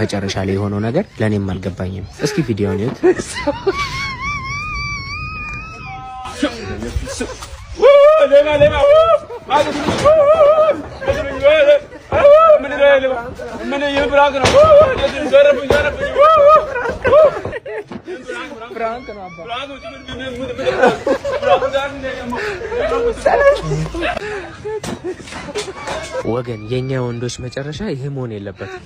መጨረሻ ላይ የሆነው ነገር ለኔም አልገባኝም። እስኪ ቪዲዮውን እዩት። ወገን የኛ ወንዶች መጨረሻ ይሄ መሆን የለበትም።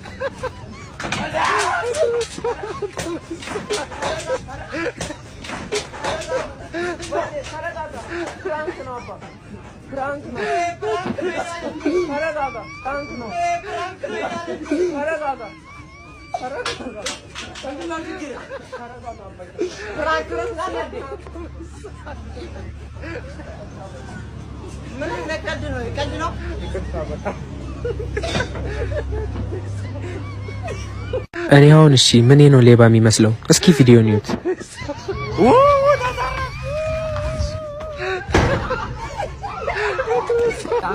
እኔ አሁን እሺ ምን ነው ሌባ የሚመስለው? እስኪ ቪዲዮን እዩት።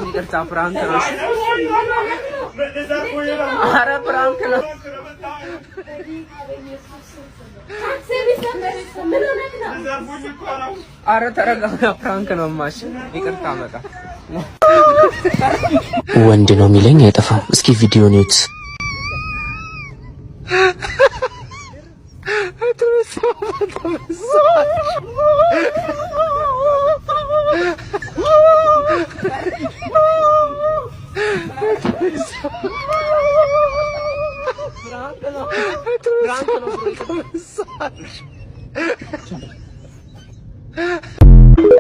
ይቅርታ ፍራንክ ነው። ኧረ ፍራንክ ነው። ኧረ ተረጋጋ፣ ፍራንክ ነው። ማሽ ይቅርታ መጣ። ወንድ ነው የሚለኝ አይጠፋም። እስኪ ቪዲዮን እዩት። Franco no,